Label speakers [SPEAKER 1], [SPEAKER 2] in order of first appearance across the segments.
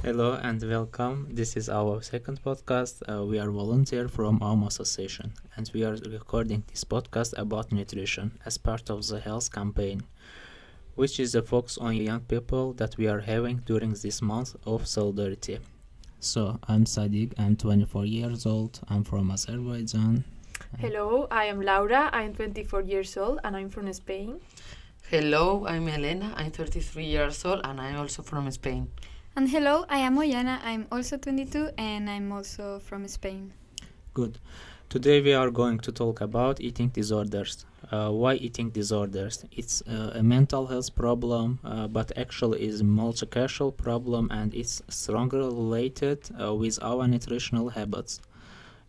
[SPEAKER 1] Hello and welcome. This is our second podcast. We are volunteer from AUM association and we are recording this podcast about nutrition as part of the health campaign, which is a focus on young people that we are having during this month of Solidarity. So, I'm Sadig, I'm 24 years old, I'm from Azerbaijan.
[SPEAKER 2] Hello, I am Laura, I'm 24 years old and I'm from Spain.
[SPEAKER 3] Hello, I'm Elena, I'm 33 years old and I'm also from Spain.
[SPEAKER 4] And hello, I am Oihana, I'm also 22 and I'm also from Spain.
[SPEAKER 1] Good. Today we are going to talk about eating disorders. Why eating disorders? It's a mental health problem, but actually is a multi-causal problem and it's strongly related with our nutritional habits.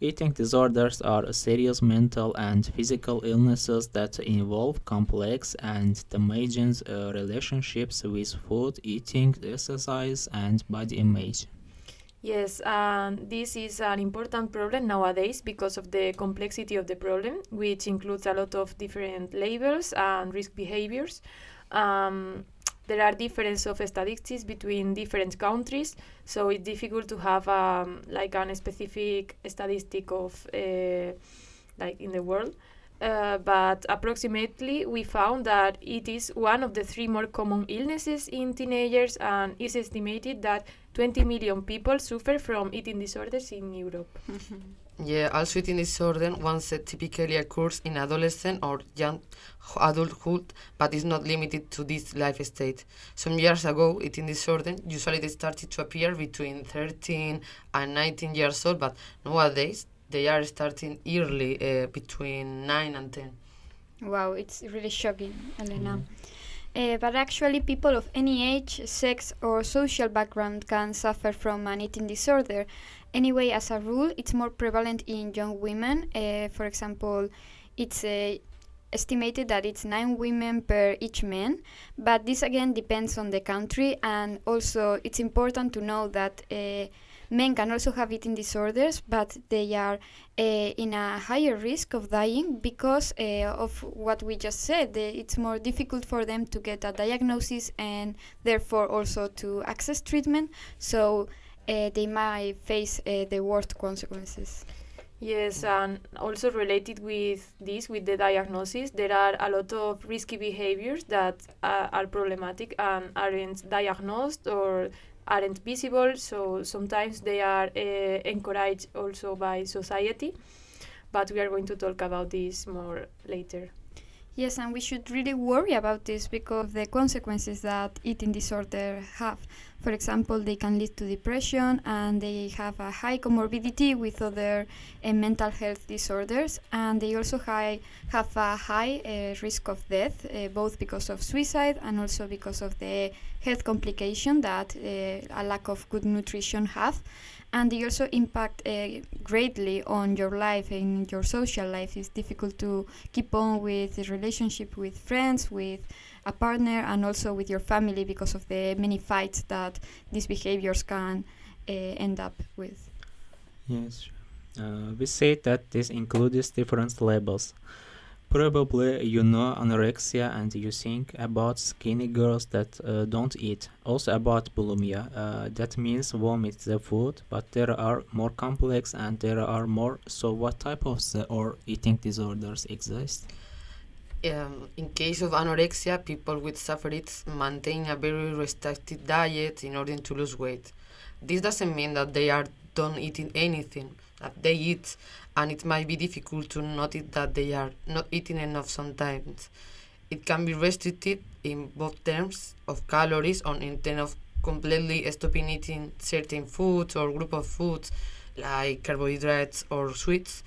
[SPEAKER 1] Eating disorders are serious mental and physical illnesses that involve complex and damaging relationships with food, eating, exercise, and body image.
[SPEAKER 2] Yes, and this is an important problem nowadays because of the complexity of the problem, which includes a lot of different labels and risk behaviors. There are differences of statistics between different countries, so it's difficult to have a specific statistic of like in the world. But approximately we found that it is one of the three more common illnesses in teenagers, and it's estimated that 20 million people suffer from eating disorders in Europe.
[SPEAKER 3] Yeah, also eating disorder once it typically occurs in adolescent or young adulthood, but is not limited to this life state. Some years ago, eating disorder usually they started to appear between 13 and 19 years old, but nowadays they are starting early, between 9 and 10.
[SPEAKER 4] Wow, it's really shocking, Elena. But actually, people of any age, sex, or social background can suffer from an eating disorder. Anyway, as a rule, it's more prevalent in young women. For example, it's estimated that it's 9 women per each man. But this again depends on the country, and also it's important to know that men can also have eating disorders, but they are in a higher risk of dying because of what we just said. It's more difficult for them to get a diagnosis and therefore also to access treatment, so they might face the worst consequences.
[SPEAKER 2] Yes, and also related with this, with the diagnosis, there are a lot of risky behaviors that are problematic and aren't diagnosed or aren't visible, so sometimes they are encouraged also by society, but we are going to talk about this more later.
[SPEAKER 4] Yes, and we should really worry about this because of the consequences that eating disorder have. For example, they can lead to depression and they have a high comorbidity with other mental health disorders, and they also have a high risk of death, both because of suicide and also because of the health complication that a lack of good nutrition have. And they also impact greatly on your life and your social life. It's difficult to keep on with the relationship with friends, with a partner, and also with your family because of the many fights that these behaviors can end up with.
[SPEAKER 1] Yes, we say that this includes different levels. Probably you know anorexia and you think about skinny girls that don't eat. Also about bulimia, that means vomit the food, but there are more complex and there are more. So what type of or eating disorders exist?
[SPEAKER 3] In case of anorexia, people with suffer it maintain a very restricted diet in order to lose weight. This doesn't mean that they are don't eating anything, that they eat, and it might be difficult to notice that they are not eating enough sometimes. It can be restricted in both terms of calories or in terms of completely stopping eating certain foods or group of foods like carbohydrates or sweets.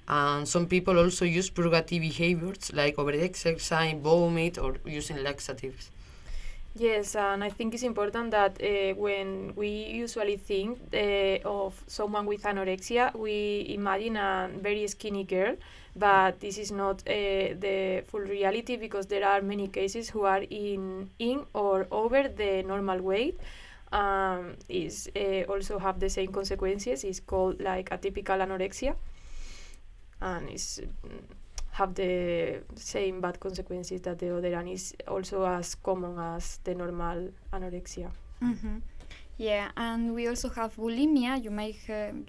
[SPEAKER 3] And some people also use purgative behaviors like over-exercise, vomit, or using laxatives.
[SPEAKER 2] Yes, and I think it's important that when we usually think of someone with anorexia, we imagine a very skinny girl, but this is not the full reality because there are many cases who are in or over the normal weight. Is also have the same consequences. It's called like atypical anorexia, and it's have the same bad consequences that the other, and is also as common as the normal anorexia.
[SPEAKER 4] Mm-hmm. Yeah, and we also have bulimia. You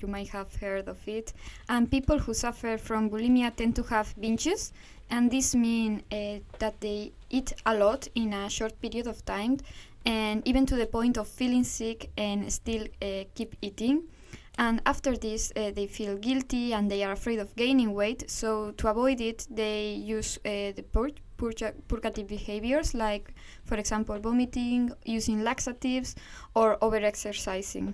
[SPEAKER 4] might have heard of it. And people who suffer from bulimia tend to have binges, and this means that they eat a lot in a short period of time, and even to the point of feeling sick and still keep eating. And after this, they feel guilty and they are afraid of gaining weight. So to avoid it, they use the purgative behaviors, like, for example, vomiting, using laxatives, or over-exercising.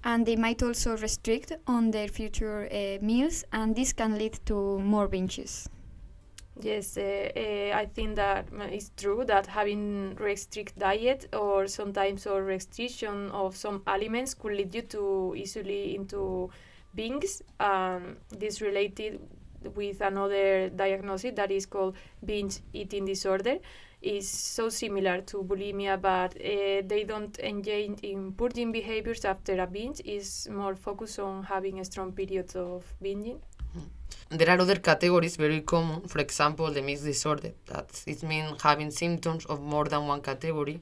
[SPEAKER 4] And they might also restrict on their future meals, and this can lead to more binges.
[SPEAKER 2] Yes, I think that it's true that having restrict diet or sometimes or restriction of some aliments could lead you to easily into binges. This related with another diagnosis that is called binge eating disorder. Is so similar to bulimia, but they don't engage in purging behaviors after a binge. Is more focused on having a strong period of binging.
[SPEAKER 3] There are other categories very common, for example, the mixed disorder. That it means having symptoms of more than one category.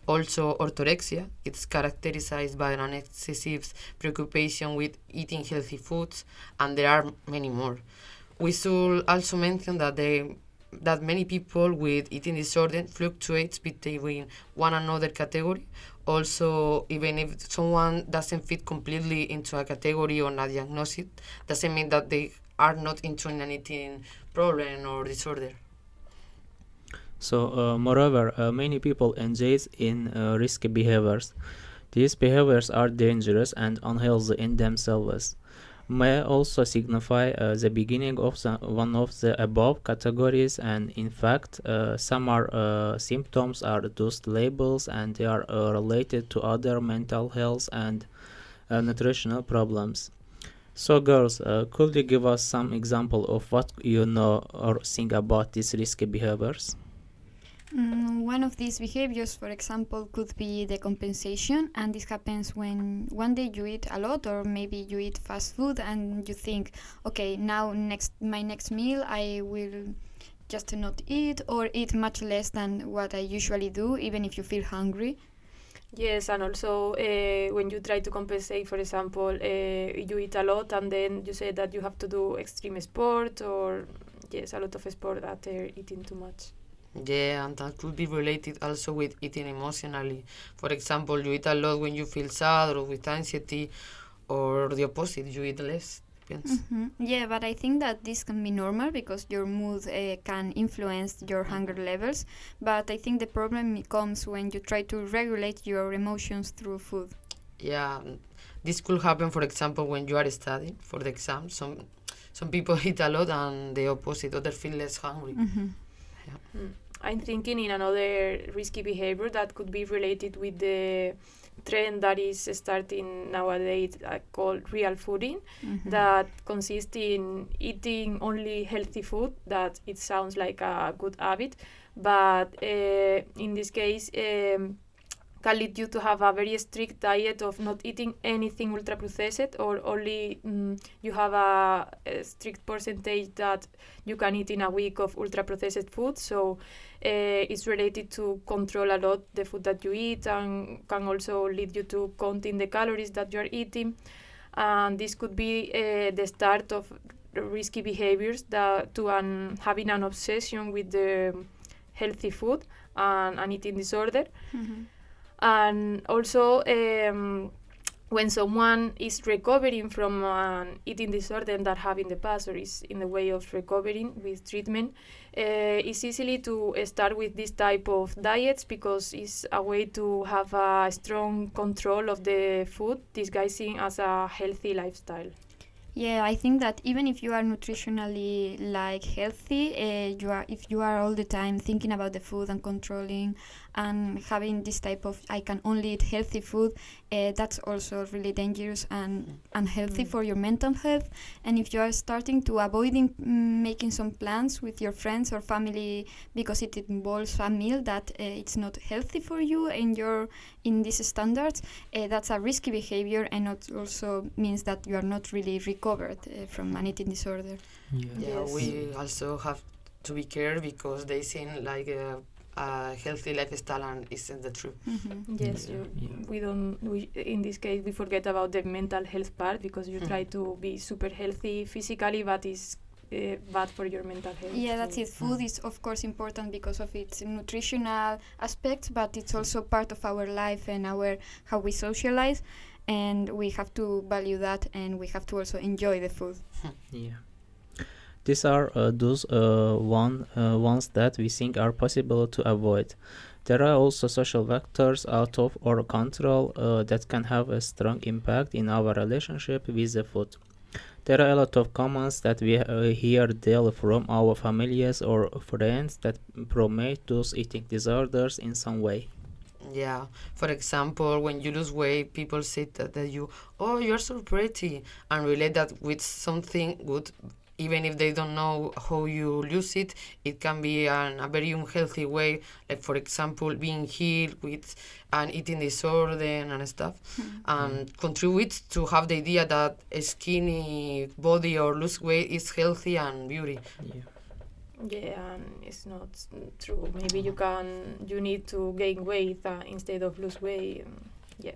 [SPEAKER 3] Also, orthorexia. It's characterized by an excessive preoccupation with eating healthy foods, and there are many more. We should also mention that many people with eating disorder fluctuates between one another category. Also, even if someone doesn't fit completely into a category or a diagnosis, doesn't mean that they are not into an eating problem or disorder.
[SPEAKER 1] So, moreover, many people engage in risky behaviors. These behaviors are dangerous and unhealthy in themselves. May also signify the beginning of one of the above categories, and in fact, some are symptoms are just labels, and they are related to other mental health and nutritional problems. So, girls, could you give us some example of what you know or think about these risky behaviors?
[SPEAKER 4] One of these behaviors, for example, could be the compensation, and this happens when one day you eat a lot, or maybe you eat fast food and you think, okay, now my next meal I will just not eat or eat much less than what I usually do, even if you feel hungry.
[SPEAKER 2] Yes, and also when you try to compensate, for example, you eat a lot and then you say that you have to do extreme sport, or yes, a lot of sport after eating too much.
[SPEAKER 3] Yeah, and that could be related also with eating emotionally. For example, you eat a lot when you feel sad or with anxiety, or the opposite, you eat less. Depends.
[SPEAKER 4] Yeah, but I think that this can be normal because your mood can influence your hunger levels. But I think the problem comes when you try to regulate your emotions through food.
[SPEAKER 3] Yeah, this could happen, for example, when you are studying for the exam. Some people eat a lot and the opposite, others feel less hungry. Yeah.
[SPEAKER 2] I'm thinking in another risky behavior that could be related with the trend that is starting nowadays called real fooding, that consists in eating only healthy food. That it sounds like a good habit, but in this case can lead you to have a very strict diet of not eating anything ultra processed, or only you have a strict percentage that you can eat in a week of ultra processed food. So it's related to control a lot the food that you eat, and can also lead you to counting the calories that you are eating. And this could be the start of risky behaviors having an obsession with the healthy food and an eating disorder. And also, when someone is recovering from an eating disorder that have in the past, or is in the way of recovering with treatment, it's easily to start with this type of diets, because it's a way to have a strong control of the food, disguising as a healthy lifestyle.
[SPEAKER 4] Yeah, I think that even if you are nutritionally healthy, if you are all the time thinking about the food and controlling and having this type of I can only eat healthy food, that's also really dangerous and unhealthy for your mental health. And if you are starting to avoiding making some plans with your friends or family because it involves a meal that it's not healthy for you and you're in these standards, that's a risky behavior, and it also means that you are not really recovered from an eating disorder.
[SPEAKER 3] Yeah, we also have to be careful because they seem like a healthy lifestyle and isn't the truth.
[SPEAKER 2] Yes,
[SPEAKER 1] Yeah.
[SPEAKER 2] we in this case we forget about the mental health part because you try to be super healthy physically, but it's bad for your mental health.
[SPEAKER 4] Yeah, that's it. Food is of course important because of its nutritional aspects, but it's also part of our life and our how we socialize, and we have to value that, and we have to also enjoy the food.
[SPEAKER 1] Yeah. These are those ones that we think are possible to avoid. There are also social factors out of our control that can have a strong impact in our relationship with the food. There are a lot of comments that we hear daily from our families or friends that promote those eating disorders in some way.
[SPEAKER 3] Yeah, for example, when you lose weight, people say that you, oh, you're so pretty, and relate that with something good. Even if they don't know how you lose it, it can be a very unhealthy way, like for example, being healed with an eating disorder and stuff, and contributes to have the idea that a skinny body or lose weight is healthy and beauty.
[SPEAKER 1] Yeah.
[SPEAKER 2] Yeah, and it's not true. Maybe you need to gain weight instead of lose weight. Yeah.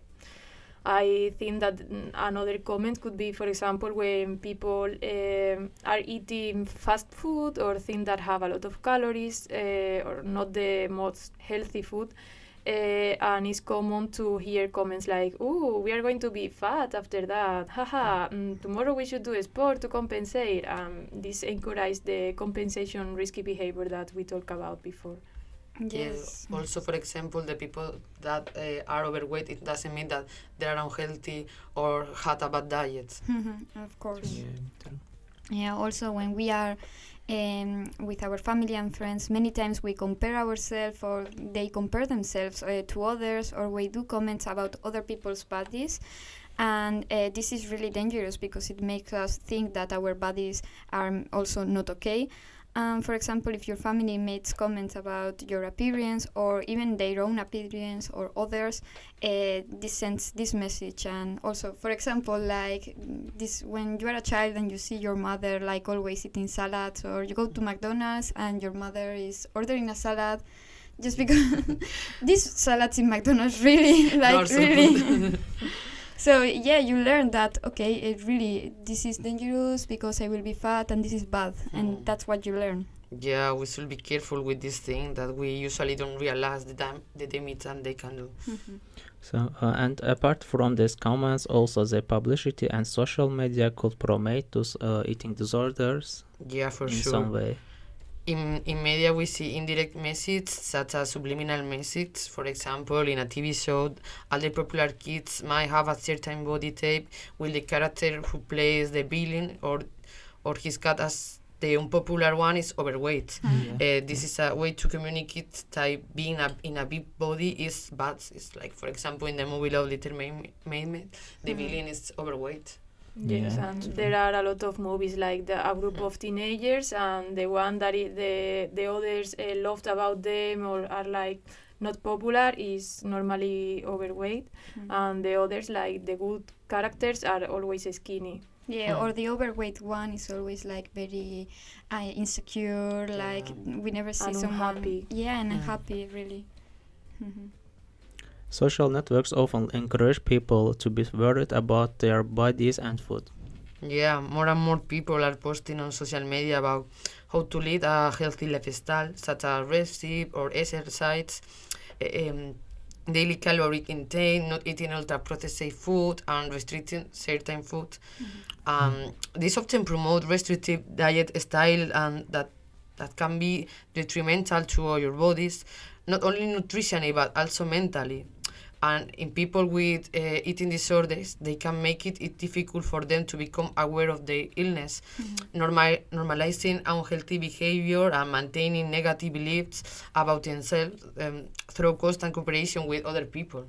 [SPEAKER 2] I think that another comment could be, for example, when people are eating fast food or things that have a lot of calories or not the most healthy food. And it's common to hear comments like, "Oh, we are going to be fat after that. Haha, tomorrow we should do sport to compensate." This encourages the compensation risky behavior that we talked about before.
[SPEAKER 4] Yes.
[SPEAKER 3] Also, for example, the people that are overweight, it doesn't mean that they are unhealthy or had a bad diet.
[SPEAKER 4] Of course.
[SPEAKER 1] Yeah.
[SPEAKER 4] Yeah, also when we are with our family and friends, many times we compare ourselves or they compare themselves to others, or we do comments about other people's bodies. And this is really dangerous because it makes us think that our bodies are also not okay. For example, if your family makes comments about your appearance or even their own appearance or others, this sends this message. And also, for example, like this, when you are a child and you see your mother like always eating salads, or you go to McDonald's and your mother is ordering a salad, just because these salads in McDonald's really like really. So yeah, you learn that okay, it really this is dangerous because I will be fat and this is bad, and that's what you learn.
[SPEAKER 3] Yeah, we should be careful with this thing that we usually don't realize the damage that they can do.
[SPEAKER 1] So and apart from these comments, also the publicity and social media could promote those eating disorders.
[SPEAKER 3] Yeah, for
[SPEAKER 1] in
[SPEAKER 3] sure.
[SPEAKER 1] some way.
[SPEAKER 3] In media, we see indirect messages such as subliminal messages. For example, in a TV show, all the popular kids might have a certain body type, while the character who plays the villain or his cat as the unpopular one is overweight. This is a way to communicate that being in a big body is bad. It's like, for example, in the movie Love Little Mermaid, the villain is overweight.
[SPEAKER 2] Yes,
[SPEAKER 1] Yeah.
[SPEAKER 2] and there are a lot of movies like a group of teenagers, and the one that the others loved about them or are like not popular is normally overweight, and the others, like the good characters, are always skinny.
[SPEAKER 4] Yeah, or the overweight one is always like very insecure, like we never see
[SPEAKER 2] And
[SPEAKER 4] someone
[SPEAKER 2] unhappy.
[SPEAKER 4] Yeah, and unhappy really.
[SPEAKER 1] Social networks often encourage people to be worried about their bodies and food.
[SPEAKER 3] Yeah, more and more people are posting on social media about how to lead a healthy lifestyle, such as recipe or exercise, daily caloric intake, not eating ultra-processed food, and restricting certain food. This often promote restrictive diet style, and that can be detrimental to your bodies, not only nutritionally but also mentally. And in people with eating disorders, they can make it difficult for them to become aware of their illness, normalizing unhealthy behavior and maintaining negative beliefs about themselves through constant comparison with other people.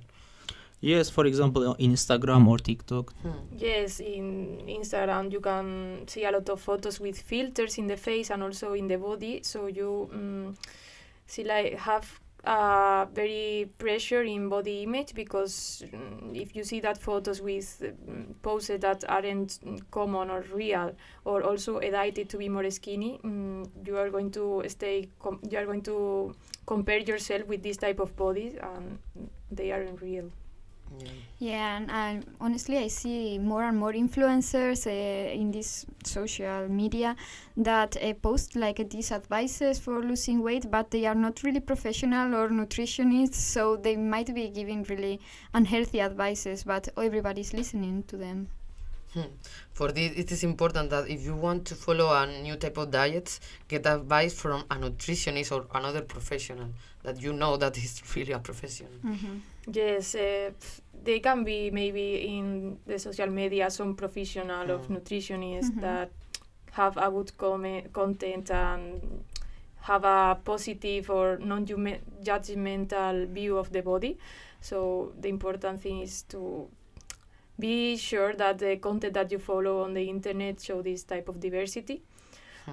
[SPEAKER 1] Yes, for example, on Instagram or TikTok.
[SPEAKER 2] Yes, in Instagram you can see a lot of photos with filters in the face and also in the body, so you see like have very pressure in body image, because if you see that photos with poses that aren't common or real, or also edited to be more skinny, you are going to you are going to compare yourself with this type of bodies, and they aren't real.
[SPEAKER 4] Yeah, and honestly, I see more and more influencers in this social media that post like these advices for losing weight, but they are not really professional or nutritionists, so they might be giving really unhealthy advices, but everybody's listening to them.
[SPEAKER 3] For this, it is important that if you want to follow a new type of diets, get advice from a nutritionist or another professional that you know that is really a professional.
[SPEAKER 4] Mm-hmm.
[SPEAKER 2] Yes, they can be maybe in the social media some professional of nutritionists that have a good content and have a positive or non-judgmental view of the body. So the important thing is to be sure that the content that you follow on the internet show this type of diversity.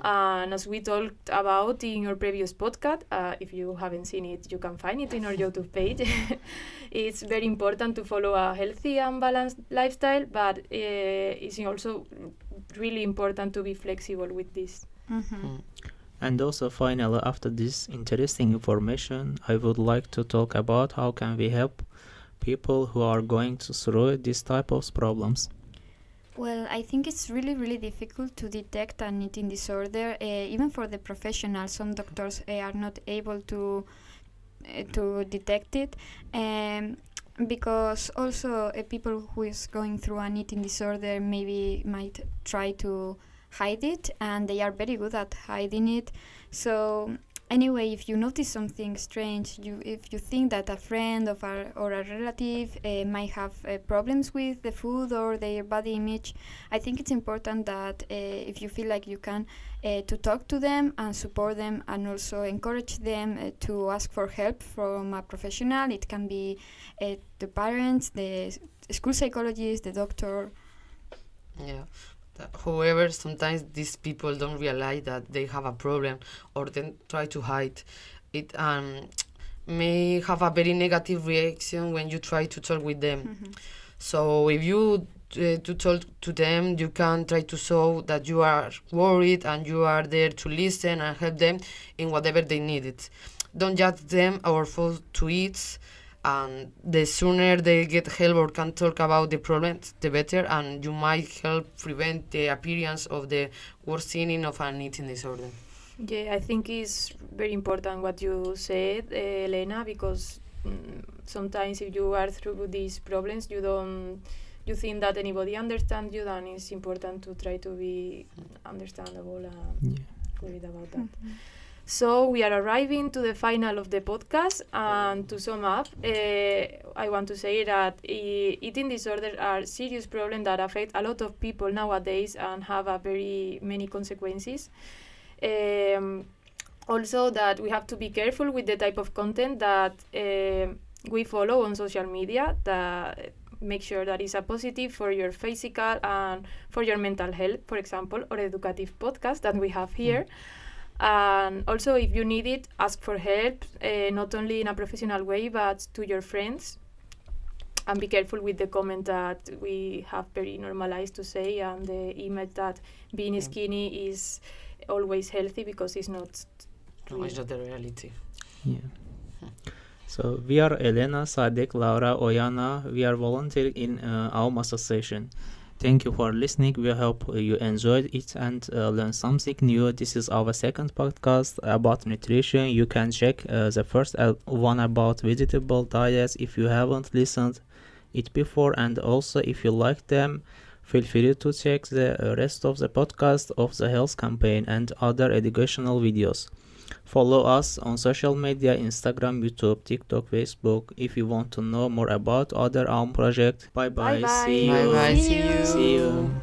[SPEAKER 2] And as we talked about in your previous podcast, if you haven't seen it, you can find it in our YouTube page. It's very important to follow a healthy and balanced lifestyle, but it's also really important to be flexible with this.
[SPEAKER 1] And also finally, after this interesting information, I would like to talk about how can we help people who are going through this type of problems.
[SPEAKER 4] Well, I think it's really, really difficult to detect an eating disorder, even for the professionals. Some doctors are not able to detect it, because also people who is going through an eating disorder maybe might try to hide it, and they are very good at hiding it. So anyway, if you notice something strange, if you think that a friend or a relative might have problems with the food or their body image, I think it's important that if you feel like you can, to talk to them and support them, and also encourage them to ask for help from a professional. It can be the parents, the school psychologist, the doctor.
[SPEAKER 3] Yeah. However, sometimes these people don't realize that they have a problem, or then try to hide it, and may have a very negative reaction when you try to talk with them. So if you to talk to them, you can try to show that you are worried and you are there to listen and help them in whatever they need. Don't judge them or force to eat. And the sooner they get help or can talk about the problems, the better, and you might help prevent the appearance of the worsening of an eating disorder.
[SPEAKER 2] Yeah, I think it's very important what you said, Elena, because sometimes if you are through these problems, you think that anybody understands you, then it's important to try to be understandable and worried about that. So we are arriving to the final of the podcast, and to sum up, I want to say that eating disorders are serious problems that affect a lot of people nowadays and have a very many consequences. Also, that we have to be careful with the type of content that we follow on social media, that make sure that it's a positive for your physical and for your mental health, for example, or educative podcast that we have here. And also, if you need it, ask for help, not only in a professional way, but to your friends. And be careful with the comment that we have very normalized to say, and the image that being skinny is always healthy, because it's not.
[SPEAKER 3] No, it's not the reality.
[SPEAKER 1] Yeah. So we are Elena, Sadig, Laura, Oihana. We are volunteers in AUM Association. Thank you for listening. We hope you enjoyed it and learned something new. This is our second podcast about nutrition. You can check the first one about vegetable diets if you haven't listened it before, and also if you like them, feel free to check the rest of the podcast of the health campaign and other educational videos. Follow us on social media, Instagram, YouTube, TikTok, Facebook, if you want to know more about other AUM projects. Bye bye.
[SPEAKER 2] Bye-bye.
[SPEAKER 1] See you.
[SPEAKER 3] Bye-bye.
[SPEAKER 4] See you.
[SPEAKER 1] See you.